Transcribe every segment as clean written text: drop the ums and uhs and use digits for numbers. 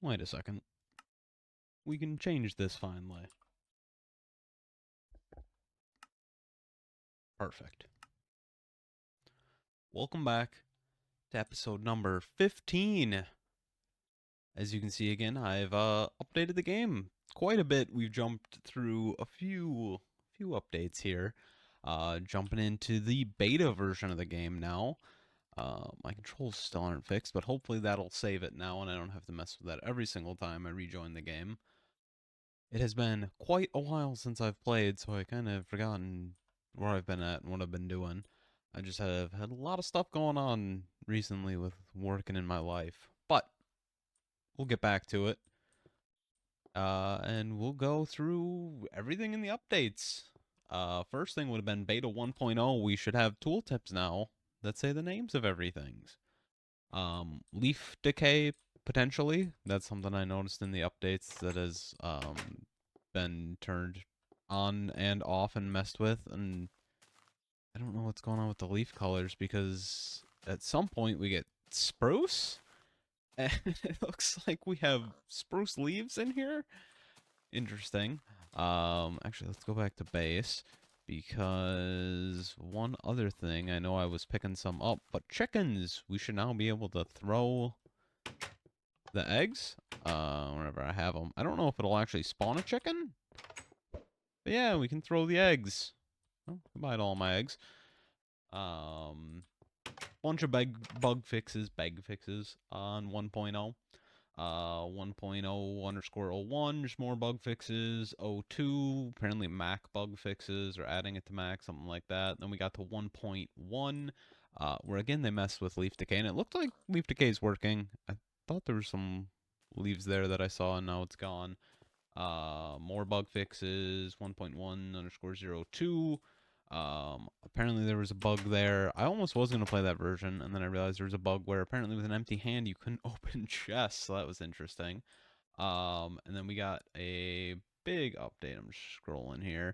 Wait a second. We can change this finally. Perfect. Welcome back to episode number 15. As you can see again, I've updated the game quite a bit. We've jumped through a few updates here. Jumping into the beta version of the game now. My controls still aren't fixed, but hopefully that'll save it now and I don't have to mess with that every single time I rejoin the game. It has been quite a while since I've played, so I kind of forgotten where I've been at and what I've been doing. I just have had a lot of stuff going on recently with working in my life, but we'll get back to it. And we'll go through everything in the updates. First thing would have been beta 1.0. We should have tooltips now that say the names of everything. Leaf decay potentially. That's something I noticed in the updates that has been turned on and off and messed with, and I don't know what's going on with the leaf colors because at some point we get spruce, and it looks like we have spruce leaves in here. Interesting. Actually, let's go back to base because one other thing, I know I was picking some up, but chickens, we should now be able to throw the eggs wherever I have them. I don't know if it'll actually spawn a chicken, but yeah, we can throw the eggs. Oh, goodbye to all my eggs. Bunch of bug fixes on 1.0. 1.0 underscore 01, just more bug fixes. 02, apparently Mac bug fixes or adding it to Mac, something like that. Then we got to 1.1, where again they messed with leaf decay, and it looked like leaf decay is working. I thought there were some leaves there that I saw, and now it's gone. More bug fixes. 1.1 underscore 02. Apparently there was a bug there. I almost was going to play that version, and then I realized there was a bug where apparently with an empty hand you couldn't open chests, so that was interesting. And then we got a big update. I'm just scrolling here.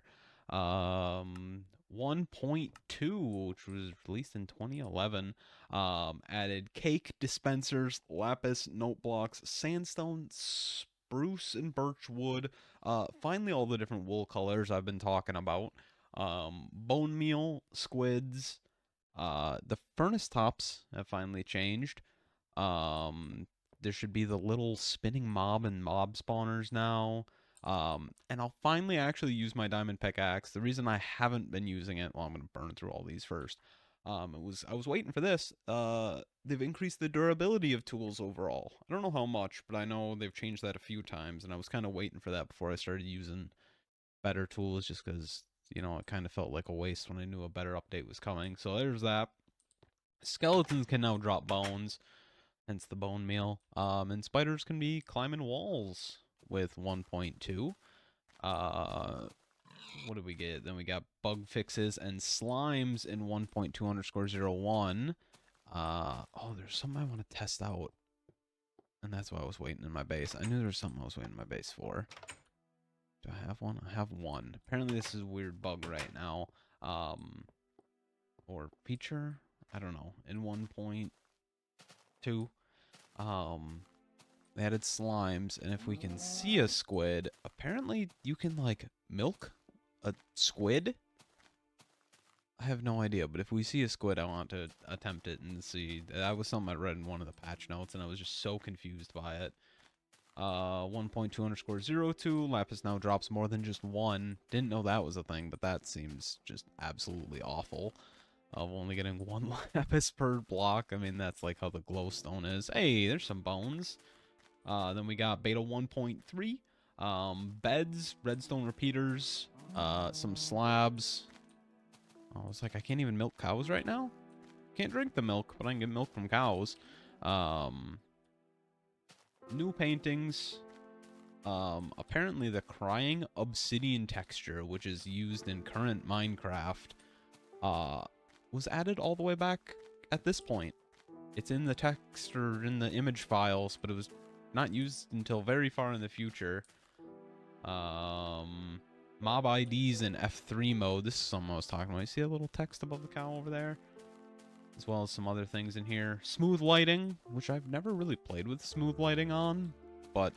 1.2, which was released in 2011, added cake dispensers, lapis, note blocks, sandstone, spruce, and birch wood. Finally, all the different wool colors I've been talking about. Bone meal, squids. The furnace tops have finally changed. There should be the little spinning mob and mob spawners now. And I'll finally actually use my diamond pickaxe. The reason I haven't been using it, well, I'm gonna burn through all these first. I was waiting for this. They've increased the durability of tools overall. I don't know how much, but I know they've changed that a few times, and I was kind of waiting for that before I started using better tools, just because it kind of felt like a waste when I knew a better update was coming. So there's that. Skeletons can now drop bones, hence the bone meal. And spiders can be climbing walls with 1.2. What did we get? Then we got bug fixes and slimes in 1.2 underscore 01. Oh, there's something I want to test out. And that's why I was waiting in my base. I knew there was something I was waiting in my base for. Do I have one? I have one. Apparently this is a weird bug right now. Or feature? I don't know. In 1.2. They added slimes, and if we can see a squid, apparently you can, like, milk a squid? I have no idea, but if we see a squid, I want to attempt it and see. That was something I read in one of the patch notes, and I was just so confused by it. 1.2 underscore 02, lapis now drops more than just one. Didn't know that was a thing, but that seems just absolutely awful. Of only getting one lapis per block. I mean, that's like how the glowstone is. Hey, there's some bones. Then we got beta 1.3. Beds, redstone repeaters, some slabs. Oh, it's like I can't even milk cows right now? Can't drink the milk, but I can get milk from cows. New paintings. Apparently the crying obsidian texture, which is used in current Minecraft, was added all the way back at this point. It's in the text or in the image files, but it was not used until very far in the future. Mob IDs in F3 mode. This is something I was talking about. You see a little text above the cow over there? As well as some other things in here. Smooth lighting, which I've never really played with smooth lighting on, but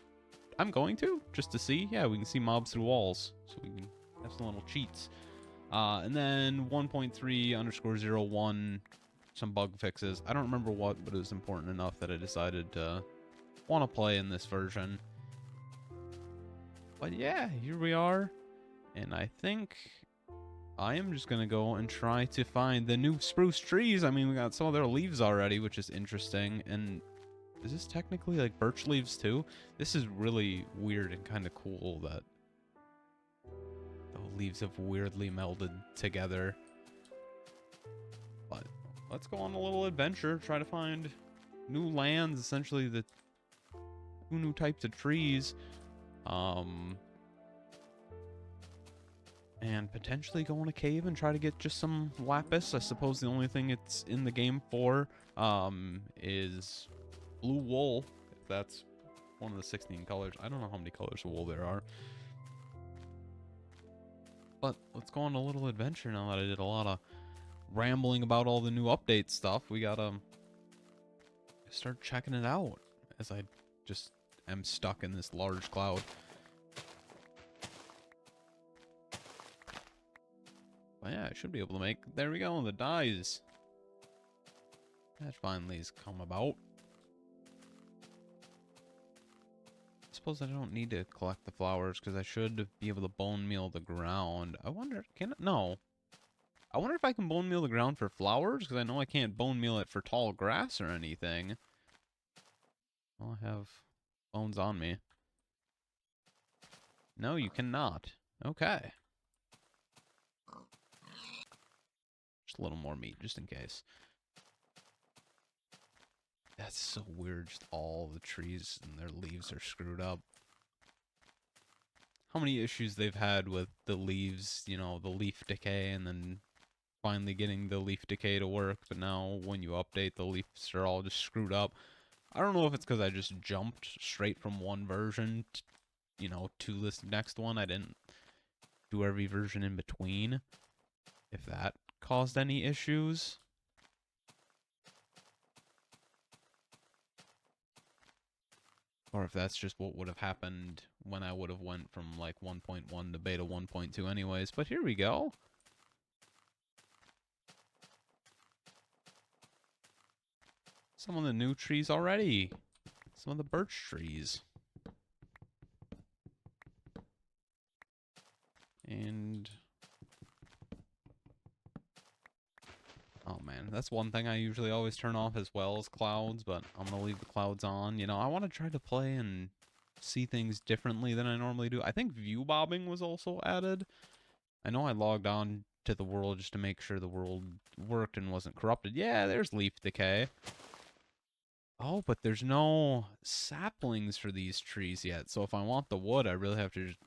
I'm going to, just to see. Yeah, we can see mobs through walls, so we can have some little cheats. And then 1.3_01, some bug fixes. I don't remember what, but it was important enough that I decided to want to play in this version. But yeah, here we are. And I think I am just going to go and try to find the new spruce trees. I mean, we got some of their leaves already, which is interesting. And is this technically like birch leaves too? This is really weird and kind of cool that the leaves have weirdly melded together. But let's go on a little adventure, try to find new lands, essentially the two new types of trees. And potentially go in a cave and try to get just some lapis. I suppose the only thing it's in the game for is blue wool, if that's one of the 16 colors. I don't know how many colors of wool there are. But let's go on a little adventure now that I did a lot of rambling about all the new update stuff. We gotta start checking it out as I just am stuck in this large cloud. But yeah, I should be able to make... There we go, the dyes. That finally has come about. I suppose I don't need to collect the flowers, because I should be able to bone meal the ground. I wonder... Can I? No. I wonder if I can bone meal the ground for flowers, because I know I can't bone meal it for tall grass or anything. Well, I have bones on me. No, you cannot. Okay. Just a little more meat, just in case. That's so weird, just all the trees and their leaves are screwed up. How many issues they've had with the leaves, you know, the leaf decay, and then finally getting the leaf decay to work, but now when you update, the leaves are all just screwed up. I don't know if it's because I just jumped straight from one version, you know, to this next one. I didn't do every version in between. If that caused any issues. Or if that's just what would have happened when I would have went from like 1.1 to beta 1.2 anyways. But here we go. Some of the new trees already. Some of the birch trees. And... oh man, that's one thing I usually always turn off as well as clouds, but I'm going to leave the clouds on. You know, I want to try to play and see things differently than I normally do. I think view bobbing was also added. I know I logged on to the world just to make sure the world worked and wasn't corrupted. Yeah, there's leaf decay. Oh, but there's no saplings for these trees yet. So if I want the wood, I really have to just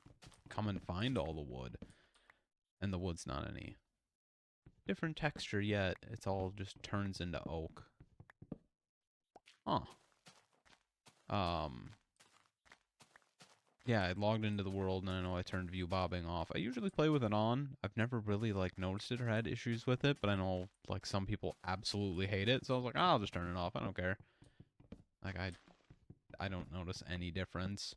come and find all the wood. And the wood's not any different texture yet. It's all just turns into oak. Huh. Yeah, I logged into the world and I know I turned view bobbing off. I usually play with it on. I've never really like noticed it or had issues with it, but I know like some people absolutely hate it. So I was like, oh, I'll just turn it off. I don't care. Like I don't notice any difference.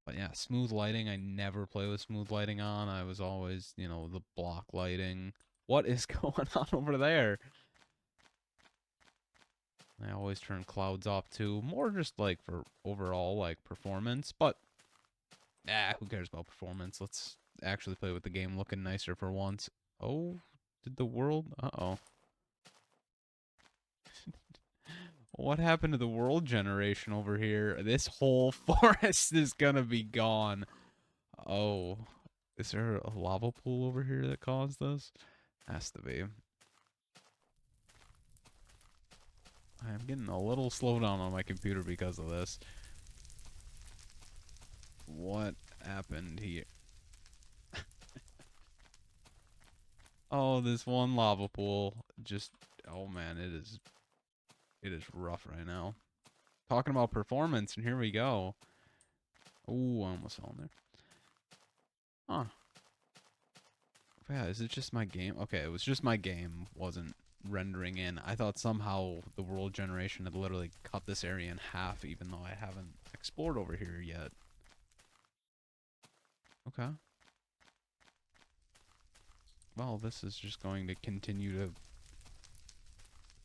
But yeah, smooth lighting. I never play with smooth lighting on. I was always, you know, the block lighting. What is going on over there? I always turn clouds off too. More just like for overall like performance. But who cares about performance? Let's actually play with the game looking nicer for once. Oh, did the world? Uh-oh. What happened to the world generation over here? This whole forest is gonna be gone. Oh. Is there a lava pool over here that caused this? Has to be. I'm getting a little slowed down on my computer because of this. What happened here? Oh, this one lava pool just... oh man, it is rough right now. Talking about performance, and here we go. Ooh, I almost fell in there. Huh. Yeah, is it just my game? Okay, it was just my game. Wasn't rendering in. I thought somehow the world generation had literally cut this area in half, even though I haven't explored over here yet. Okay. Well, this is just going to continue to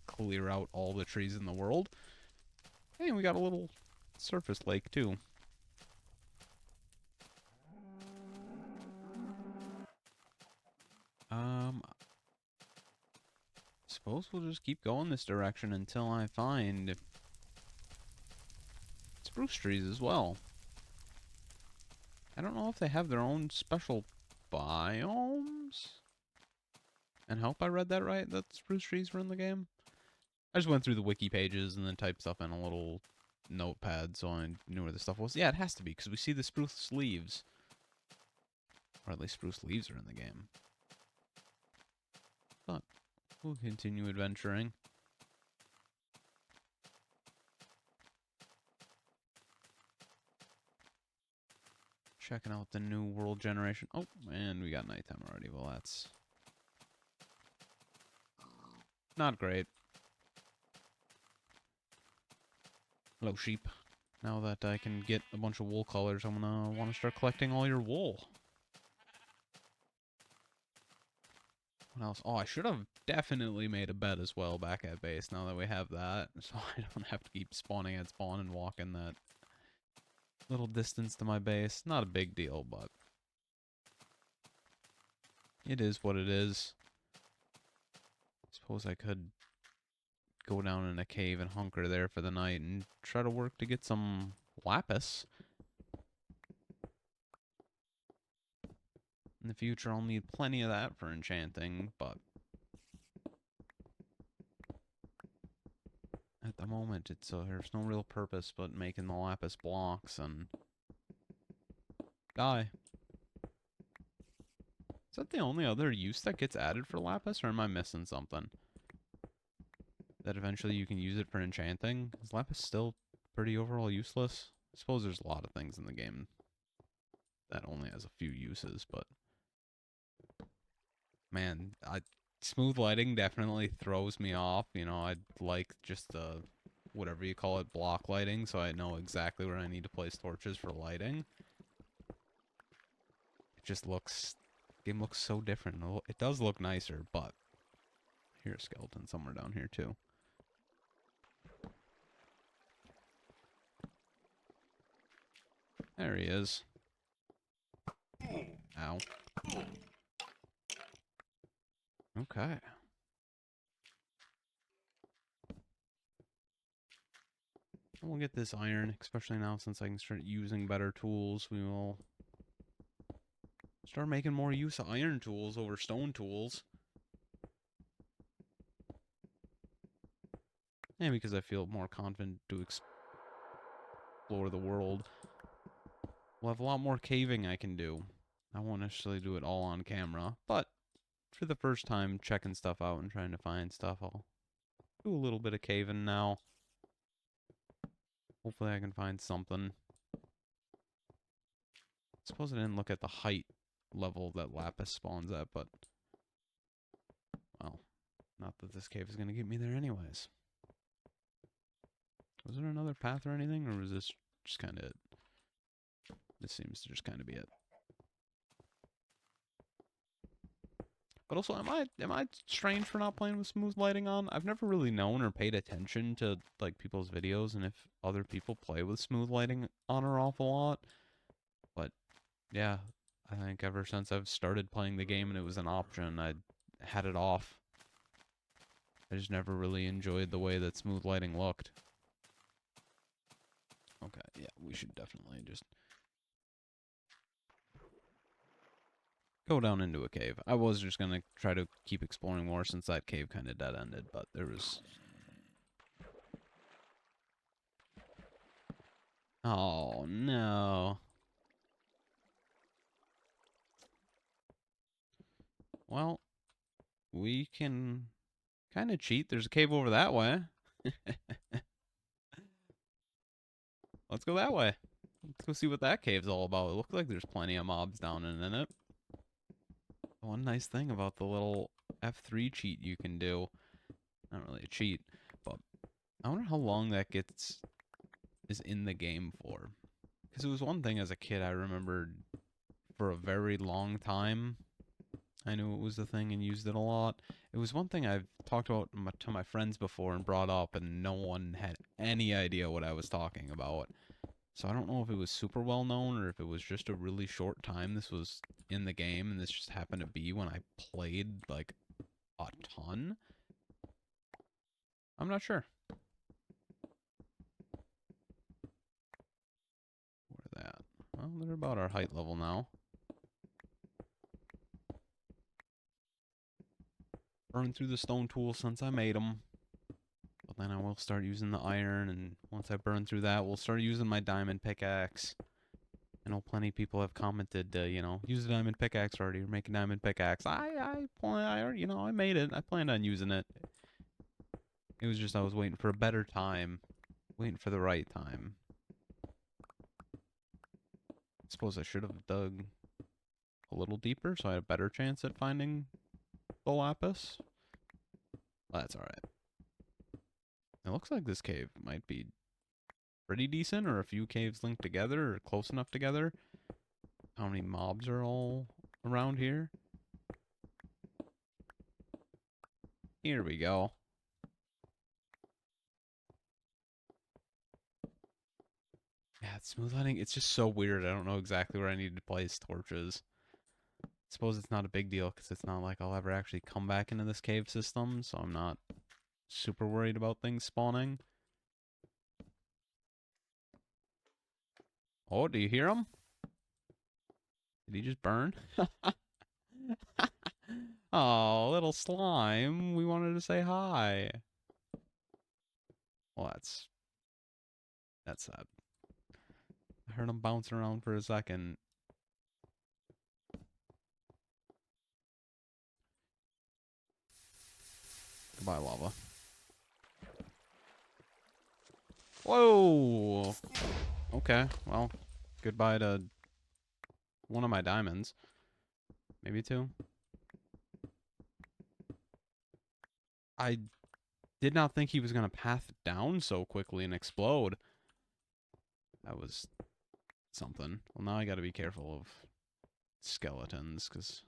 clear out all the trees in the world. Hey, we got a little surface lake, too. Suppose we'll just keep going this direction until I find spruce trees as well. I don't know if they have their own special biomes. And hope I read that right, that spruce trees were in the game. I just went through the wiki pages and then typed stuff in a little notepad so I knew where the stuff was. Yeah, it has to be, because we see the spruce leaves. Or at least spruce leaves are in the game. But we'll continue adventuring. Checking out the new world generation. Oh, and we got nighttime already. Well, that's not great. Hello, sheep. Now that I can get a bunch of wool colors, I'm gonna want to start collecting all your wool. What else? Oh, I should have definitely made a bed as well back at base now that we have that. So I don't have to keep spawning at spawn and walking that little distance to my base. Not a big deal, but it is what it is. Suppose I could go down in a cave and hunker there for the night and try to work to get some lapis. In the future, I'll need plenty of that for enchanting, but at the moment, it's there's no real purpose but making the lapis blocks and die. Is that the only other use that gets added for lapis, or am I missing something? That eventually you can use it for enchanting? Is lapis still pretty overall useless? I suppose there's a lot of things in the game that only has a few uses, but man, smooth lighting definitely throws me off. You know, I'd like just the, whatever you call it, block lighting, so I know exactly where I need to place torches for lighting. It just looks, game looks so different. It does look nicer, but here's a skeleton somewhere down here too. There he is. Ow. Okay. We'll get this iron, especially now since I can start using better tools. We will start making more use of iron tools over stone tools. And because I feel more confident to explore the world. We'll have a lot more caving I can do. I won't necessarily do it all on camera, but for the first time checking stuff out and trying to find stuff, I'll do a little bit of caving now. Hopefully I can find something. I suppose I didn't look at the height level that lapis spawns at, but well, not that this cave is going to get me there anyways. Was there another path or anything, or was this just kind of it? This seems to just kind of be it. But also, am I strange for not playing with smooth lighting on? I've never really known or paid attention to like people's videos and if other people play with smooth lighting on or off a lot. But yeah, I think ever since I've started playing the game and it was an option, I had it off. I just never really enjoyed the way that smooth lighting looked. Okay, yeah, we should definitely just go down into a cave. I was just gonna try to keep exploring more since that cave kind of dead-ended, but there was... Oh, no. Well, we can kind of cheat. There's a cave over that way. Let's go that way. Let's go see what that cave's all about. It looks like there's plenty of mobs down in it. One nice thing about the little F3 cheat you can do Not really a cheat, but I wonder how long that is in the game for. Because it was one thing as a kid I remembered for a very long time. I knew it was the thing and used it a lot. It was one thing I've talked about to my friends before and brought up, and no one had any idea what I was talking about. So I don't know if it was super well known or if it was just a really short time this was in the game and this just happened to be when I played like a ton. I'm not sure. Where are they at? Well, they're about our height level now. Burn through the stone tools since I made them. But then I will start using the iron, and once I burn through that, we'll start using my diamond pickaxe. I know plenty of people have commented, use a diamond pickaxe already, or make a diamond pickaxe. I made it. I planned on using it. It was just I was waiting for a better time, waiting for the right time. I suppose I should have dug a little deeper so I had a better chance at finding the lapis. Well, that's alright. It looks like this cave might be pretty decent, or a few caves linked together, or close enough together. How many mobs are all around here? Here we go. Yeah, smooth lighting, it's just so weird. I don't know exactly where I need to place torches. I suppose it's not a big deal, because it's not like I'll ever actually come back into this cave system, so I'm not super worried about things spawning. Oh, do you hear him? Did he just burn? Oh, little slime. We wanted to say hi. Well, that's sad. I heard him bouncing around for a second. Goodbye, lava. Whoa! Okay, well, goodbye to one of my diamonds. Maybe two. I did not think he was going to path down so quickly and explode. That was something. Well, now I got to be careful of skeletons, because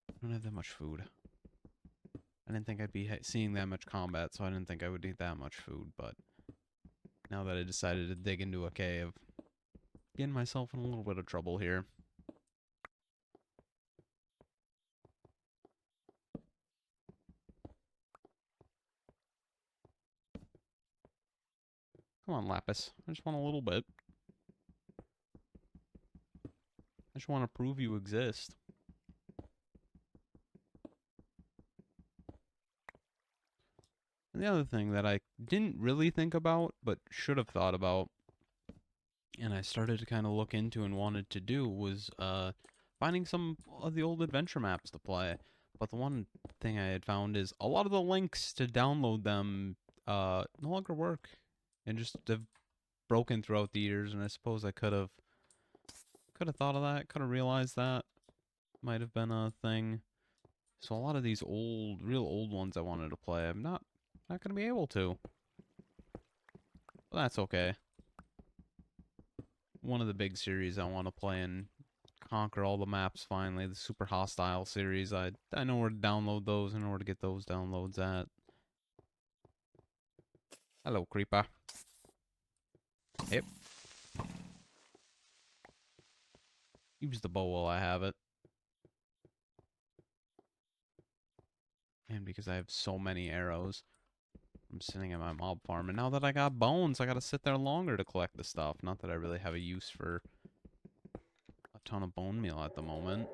I don't have that much food. I didn't think I'd be seeing that much combat, so I didn't think I would need that much food, but now that I decided to dig into a cave, getting myself in a little bit of trouble here. Come on, Lapis. I just want a little bit. I just want to prove you exist. And the other thing that I didn't really think about, but should have thought about, and I started to kind of look into and wanted to do, was finding some of the old adventure maps to play. But the one thing I had found is a lot of the links to download them no longer work, and just have broken throughout the years. And I suppose I could have thought of that, could have realized that might have been a thing. So a lot of these real old ones I wanted to play, I'm not gonna be able to. But that's okay. One of the big series I want to play and conquer all the maps finally, the Super Hostile series. I know where to download those. I know where to get those downloads at. Hello, creeper. Yep. Use the bow while I have it. And because I have so many arrows, I'm sitting at my mob farm. And now that I got bones, I gotta sit there longer to collect the stuff. Not that I really have a use for a ton of bone meal at the moment.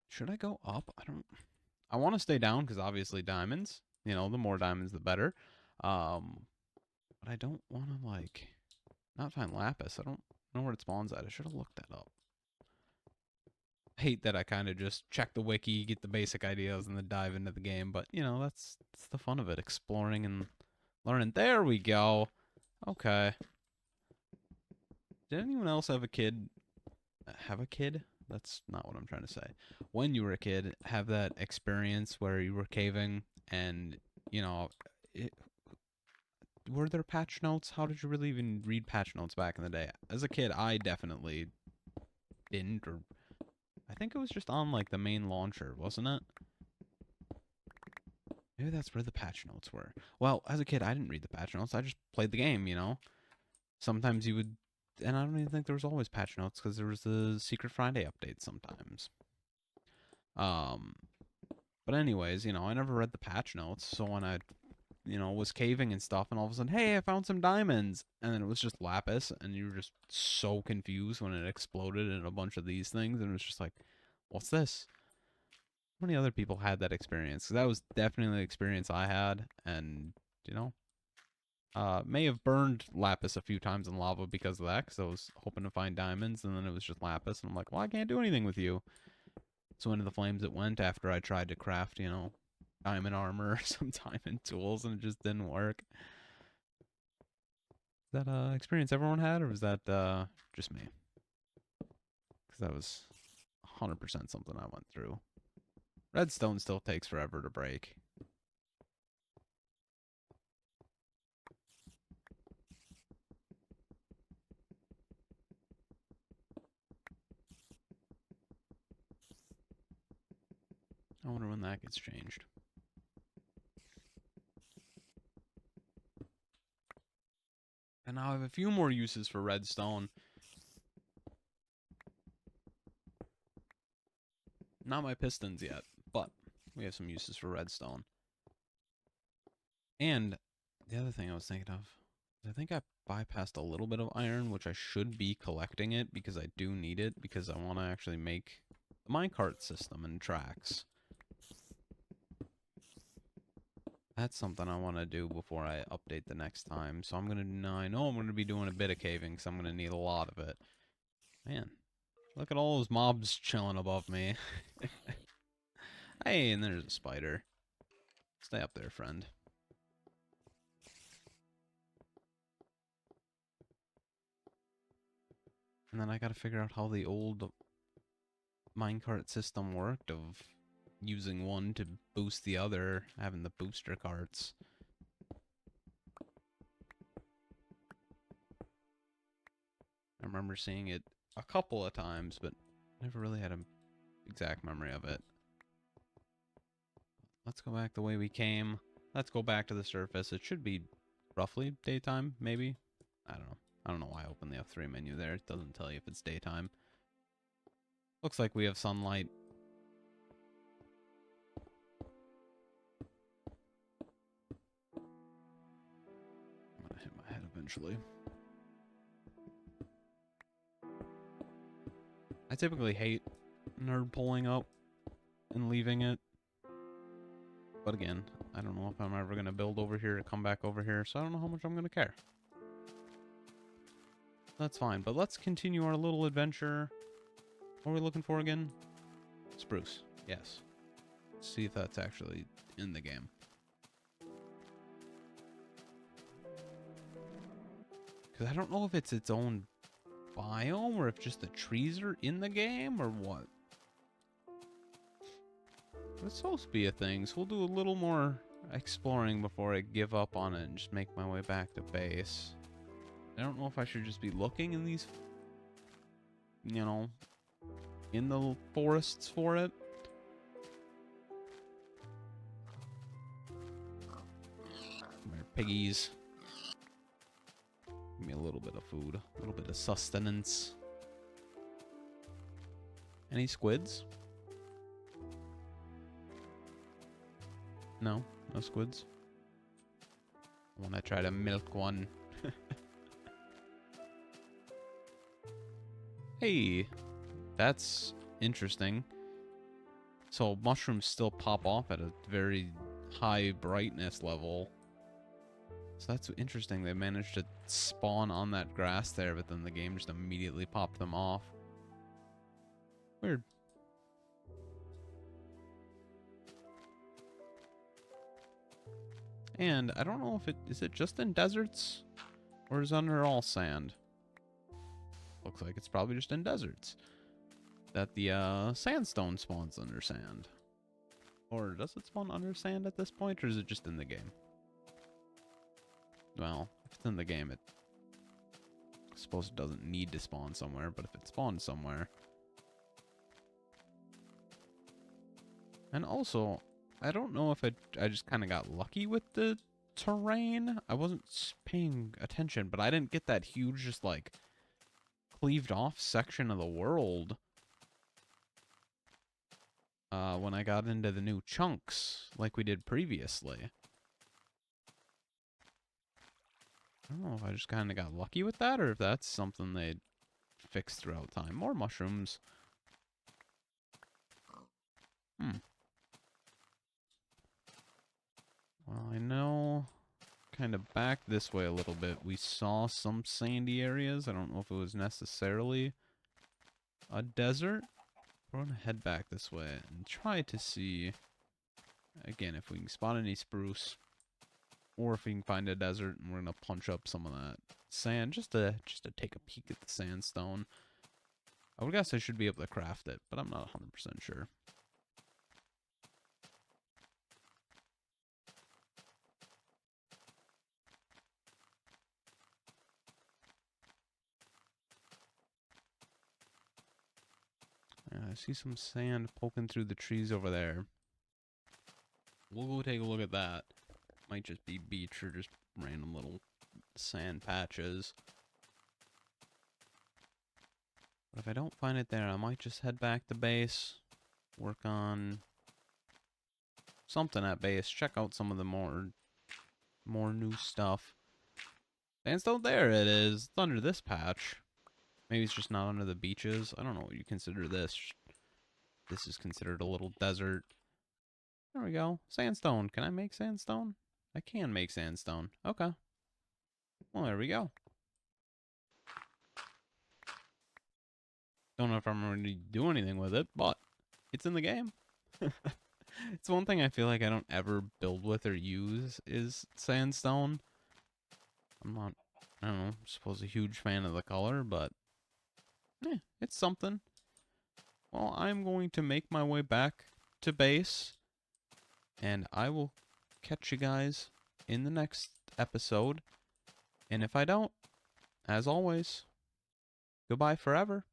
Should I go up? I want to stay down because obviously diamonds. You know, the more diamonds, the better. But I don't want to, like, not find lapis. I don't know where it spawns at. I should have looked that up. I hate that I kind of just check the wiki, get the basic ideas, and then dive into the game. But, you know, that's the fun of it. Exploring and learning. There we go. Okay. Did anyone else have a kid? Have a kid? That's not what I'm trying to say. When you were a kid, have that experience where you were caving and, you know, it, were there patch notes? How did you really even read patch notes back in the day? As a kid, I definitely didn't, or I think it was just on like the main launcher, wasn't it? Maybe that's where the patch notes were. Well, as a kid, I didn't read the patch notes. I just played the game, you know? Sometimes you would, and I don't even think there was always patch notes because there was the Secret Friday update sometimes. Um, but anyways, you know, I never read the patch notes, so when I, you know, was caving and stuff, and all of a sudden, hey, I found some diamonds, and then it was just lapis, and you were just so confused when it exploded in a bunch of these things, and it was just like, what's this? How many other people had that experience? 'Cause that was definitely the experience I had, and you know, may have burned lapis a few times in lava because of that, because I was hoping to find diamonds, and then it was just lapis, and I'm like, well, I can't do anything with you. So into the flames it went after I tried to craft, you know, diamond armor or some diamond tools, and it just didn't work. Is that experience everyone had, or was that just me? Because that was 100% something I went through. Redstone still takes forever to break. I wonder when that gets changed. And now I have a few more uses for redstone. Not my pistons yet, but we have some uses for redstone. And the other thing I was thinking of, I think I bypassed a little bit of iron, which I should be collecting it because I do need it, because I want to actually make the minecart system and tracks. That's something I want to do before I update the next time. So I'm going to, I know I'm going to be doing a bit of caving, because I'm going to need a lot of it. Man, look at all those mobs chilling above me. Hey, and there's a spider. Stay up there, friend. And then I gotta figure out how the old minecart system worked of using one to boost the other, having the booster carts. I remember seeing it a couple of times, but never really had an exact memory of it. Let's go back the way we came. Let's go back to the surface. It should be roughly daytime, maybe? I don't know. I don't know why I opened the F3 menu there. It doesn't tell you if it's daytime. Looks like we have sunlight. I'm gonna hit my head eventually. I typically hate nerd pulling up and leaving it. But again, I don't know if I'm ever going to build over here to come back over here, so I don't know how much I'm going to care. That's fine, but let's continue our little adventure. What are we looking for again? Spruce, yes. Let's see if that's actually in the game. Because I don't know if it's its own biome, or if just the trees are in the game, or what. But it's supposed to be a thing, so we'll do a little more exploring before I give up on it and just make my way back to base. I don't know if I should just be looking in these, you know, in the forests for it. Come here, piggies. Give me a little bit of food, a little bit of sustenance. Any squids? No, no squids. When I try to milk one. Hey, that's interesting. So mushrooms still pop off at a very high brightness level. So that's interesting. They managed to spawn on that grass there, but then the game just immediately popped them off. Weird. And I don't know if is it just in deserts, or is it under all sand? Looks like it's probably just in deserts. that the sandstone spawns under sand. Or does it spawn under sand at this point, or is it just in the game? Well, if it's in the game, I suppose it doesn't need to spawn somewhere, but if it spawns somewhere... And also, I don't know if I just kind of got lucky with the terrain. I wasn't paying attention, but I didn't get that huge, just like, cleaved off section of the world when I got into the new chunks, like we did previously. I don't know if I just kind of got lucky with that, or if that's something they fixed throughout time. More mushrooms. Well, I know kind of back this way a little bit. We saw some sandy areas. I don't know if it was necessarily a desert. We're going to head back this way and try to see, again, if we can spot any spruce, or if we can find a desert, and we're going to punch up some of that sand just to take a peek at the sandstone. I would guess I should be able to craft it, but I'm not 100% sure. I see some sand poking through the trees over there. We'll go take a look at that. Might just be beach or just random little sand patches. But if I don't find it there, I might just head back to base, work on something at base, check out some of the more new stuff. Sandstone, there it is. It's under this patch. Maybe it's just not under the beaches. I don't know what you consider this. This is considered a little desert. There we go. Sandstone. Can I make sandstone? I can make sandstone. Okay. Well, there we go. Don't know if I'm going to do anything with it, but it's in the game. It's one thing I feel like I don't ever build with or use is sandstone. I'm not, I don't know, I suppose a huge fan of the color, but it's something. Well, I'm going to make my way back to base, and I will catch you guys in the next episode. And if I don't, as always, goodbye forever.